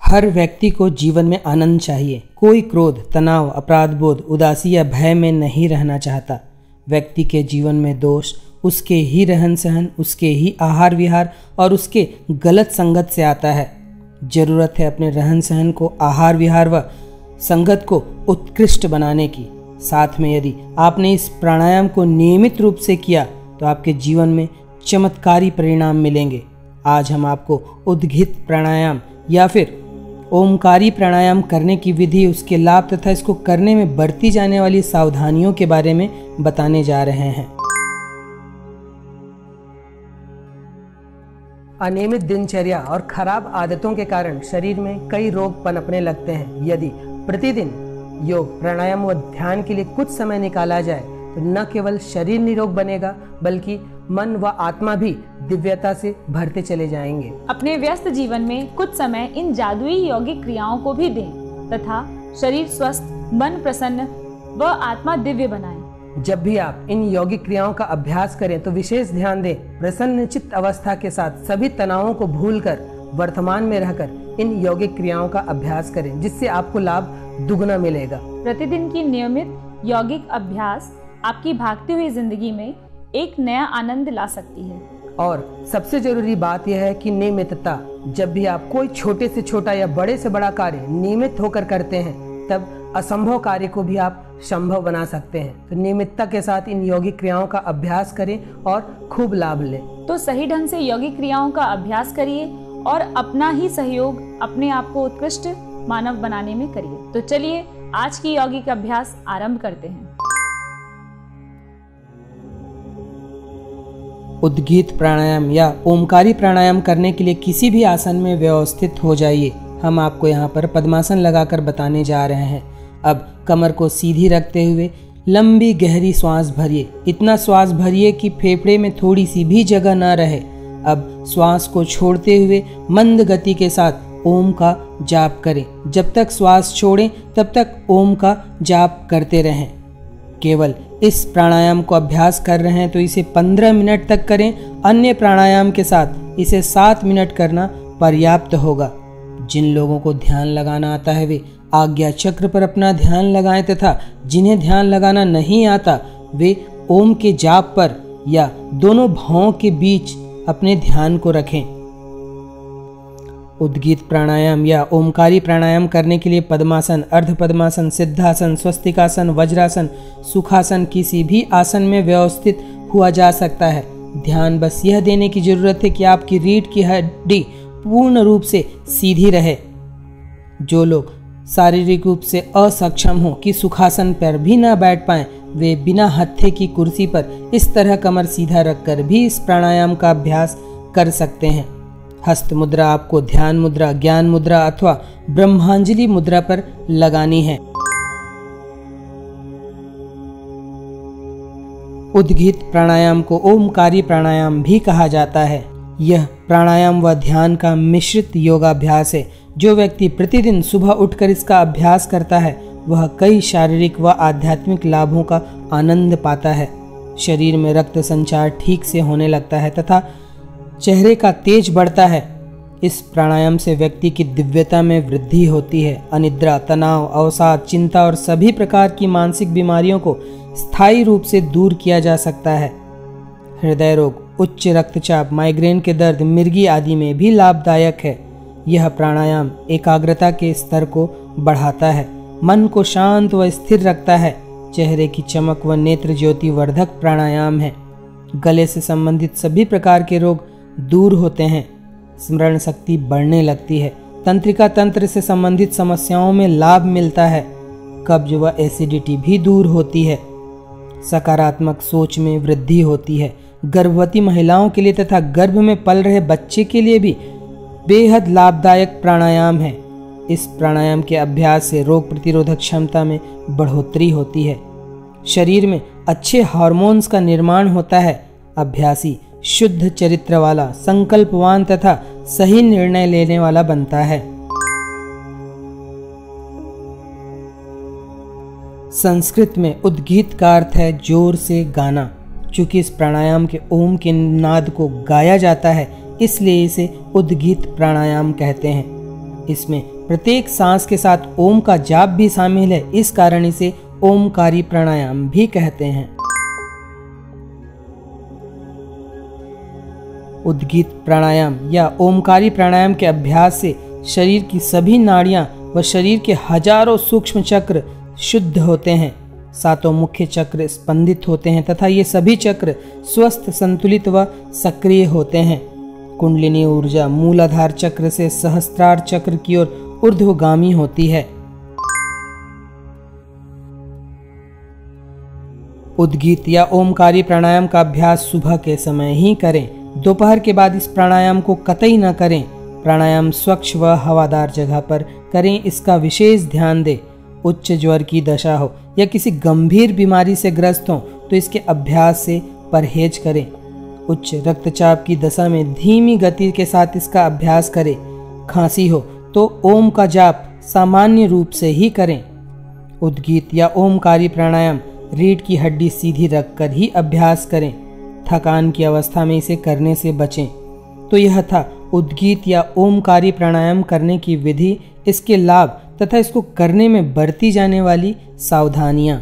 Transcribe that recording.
हर व्यक्ति को जीवन में आनंद चाहिए। कोई क्रोध, तनाव, अपराध बोध, उदासी या भय में नहीं रहना चाहता। व्यक्ति के जीवन में दोष उसके ही रहन सहन, उसके ही आहार विहार और उसके गलत संगत से आता है। जरूरत है अपने रहन सहन को, आहार विहार व संगत को उत्कृष्ट बनाने की। साथ में यदि आपने इस प्राणायाम को नियमित रूप से किया तो आपके जीवन में चमत्कारी परिणाम मिलेंगे। आज हम आपको उद्गीत प्राणायाम या फिर ओमकारी प्राणायाम करने की विधि, उसके लाभ तथा इसको करने में बरती जाने वाली सावधानियों के बारे में बताने जा रहे हैं। अनियमित दिनचर्या और खराब आदतों के कारण शरीर में कई रोग पनपने लगते हैं। यदि प्रतिदिन योग, प्राणायाम व ध्यान के लिए कुछ समय निकाला जाए तो न केवल शरीर निरोग बनेगा बल्कि मन व आत्मा भी दिव्यता से भरते चले जाएंगे। अपने व्यस्त जीवन में कुछ समय इन जादुई यौगिक क्रियाओं को भी दें तथा शरीर स्वस्थ, मन प्रसन्न व आत्मा दिव्य बनाएं। जब भी आप इन यौगिक क्रियाओं का अभ्यास करें तो विशेष ध्यान दें। प्रसन्न चित्त अवस्था के साथ सभी तनावों को भूलकर वर्तमान में रहकर इन यौगिक क्रियाओं का अभ्यास करें, जिससे आपको लाभ दुगना मिलेगा। प्रतिदिन की नियमित यौगिक अभ्यास आपकी भागती हुई जिंदगी में एक नया आनंद ला सकती है। और सबसे जरूरी बात यह है कि नियमितता। जब भी आप कोई छोटे से छोटा या बड़े से बड़ा कार्य नियमित होकर करते हैं तब असंभव कार्य को भी आप संभव बना सकते हैं। तो नियमितता के साथ इन यौगिक क्रियाओं का अभ्यास करें और खूब लाभ लें। तो सही ढंग से यौगिक क्रियाओं का अभ्यास करिए और अपना ही सहयोग अपने आप को उत्कृष्ट मानव बनाने में करिए। तो चलिए आज की यौगिक अभ्यास आरंभ करते हैं। उद्गीत प्राणायाम या ओमकारी प्राणायाम करने के लिए किसी भी आसन में व्यवस्थित हो जाइए। हम आपको यहाँ पर पद्मासन लगाकर बताने जा रहे हैं। अब कमर को सीधी रखते हुए लंबी गहरी श्वास भरिए। इतना श्वास भरिए कि फेफड़े में थोड़ी सी भी जगह न रहे। अब श्वास को छोड़ते हुए मंद गति के साथ ओम का जाप करें। जब तक श्वास छोड़ें तब तक ओम का जाप करते रहें। केवल इस प्राणायाम को अभ्यास कर रहे हैं तो इसे 15 मिनट तक करें। अन्य प्राणायाम के साथ इसे 7 मिनट करना पर्याप्त होगा। जिन लोगों को ध्यान लगाना आता है वे आज्ञा चक्र पर अपना ध्यान लगाएं तथा जिन्हें ध्यान लगाना नहीं आता वे ओम के जाप पर या दोनों भावों के बीच अपने ध्यान को रखें। उद्गीत प्राणायाम या ओमकारी प्राणायाम करने के लिए पद्मासन, अर्ध पद्मासन, सिद्धासन, स्वस्तिकासन, वज्रासन, सुखासन किसी भी आसन में व्यवस्थित हुआ जा सकता है। ध्यान बस यह देने की जरूरत है कि आपकी रीढ़ की हड्डी पूर्ण रूप से सीधी रहे। जो लोग शारीरिक रूप से असक्षम हो कि सुखासन पर भी न बैठ पाएं, वे बिना हत्थे की कुर्सी पर इस तरह कमर सीधा रखकर भी इस प्राणायाम का अभ्यास कर सकते हैं। हस्त मुद्रा आपको ध्यान मुद्रा, ज्ञान मुद्रा अथवा ब्रह्मांजलि मुद्रा पर लगानी है। उद्गीत प्राणायाम को ओमकारी प्राणायाम भी कहा जाता है। यह प्राणायाम व ध्यान का मिश्रित योगाभ्यास है। जो व्यक्ति प्रतिदिन सुबह उठकर इसका अभ्यास करता है वह कई शारीरिक व आध्यात्मिक लाभों का आनंद पाता है। शरीर में रक्त संचार ठीक से होने लगता है तथा चेहरे का तेज बढ़ता है। इस प्राणायाम से व्यक्ति की दिव्यता में वृद्धि होती है। अनिद्रा, तनाव, अवसाद, चिंता और सभी प्रकार की मानसिक बीमारियों को स्थायी रूप से दूर किया जा सकता है। हृदय रोग, उच्च रक्तचाप, माइग्रेन के दर्द, मिर्गी आदि में भी लाभदायक है। यह प्राणायाम एकाग्रता के स्तर को बढ़ाता है, मन को शांत व स्थिर रखता है। चेहरे की चमक व नेत्र ज्योति वर्धक प्राणायाम है। गले से संबंधित सभी प्रकार के रोग दूर होते हैं। स्मरण शक्ति बढ़ने लगती है। तंत्रिका तंत्र से संबंधित समस्याओं में लाभ मिलता है। कब्ज व एसिडिटी भी दूर होती है। सकारात्मक सोच में वृद्धि होती है। गर्भवती महिलाओं के लिए तथा गर्भ में पल रहे बच्चे के लिए भी बेहद लाभदायक प्राणायाम है। इस प्राणायाम के अभ्यास से रोग प्रतिरोधक क्षमता में बढ़ोतरी होती है। शरीर में अच्छे हार्मोन्स का निर्माण होता है। अभ्यासी शुद्ध चरित्र वाला, संकल्पवान तथा सही निर्णय लेने वाला बनता है। संस्कृत में उद्गीत का अर्थ है जोर से गाना। चूंकि इस प्राणायाम के ओम के नाद को गाया जाता है इसलिए इसे उद्गीत प्राणायाम कहते हैं। इसमें प्रत्येक सांस के साथ ओम का जाप भी शामिल है, इस कारण इसे ओमकारी प्राणायाम भी कहते हैं। उद्गीत प्राणायाम या ओमकारी प्राणायाम के अभ्यास से शरीर की सभी नाड़ियां व शरीर के हजारों सूक्ष्म चक्र शुद्ध होते हैं। सातों मुख्य चक्र स्पंदित होते हैं तथा ये सभी चक्र स्वस्थ, संतुलित व सक्रिय होते हैं। कुंडलिनी ऊर्जा मूलाधार चक्र से सहस्त्रार चक्र की ओर ऊर्ध्वगामी होती है। उद्गीत या ओमकारी प्राणायाम का अभ्यास सुबह के समय ही करें। दोपहर के बाद इस प्राणायाम को कतई न करें। प्राणायाम स्वच्छ व हवादार जगह पर करें, इसका विशेष ध्यान दें। उच्च ज्वर की दशा हो या किसी गंभीर बीमारी से ग्रस्त हो तो इसके अभ्यास से परहेज करें। उच्च रक्तचाप की दशा में धीमी गति के साथ इसका अभ्यास करें। खांसी हो तो ओम का जाप सामान्य रूप से ही करें। उद्गीत या ओमकारी प्राणायाम रीढ़ की हड्डी सीधी रखकर ही अभ्यास करें। थकान की अवस्था में इसे करने से बचें। तो यह था उद्गीत या ओमकारी प्राणायाम करने की विधि, इसके लाभ तथा इसको करने में बरती जाने वाली सावधानियां।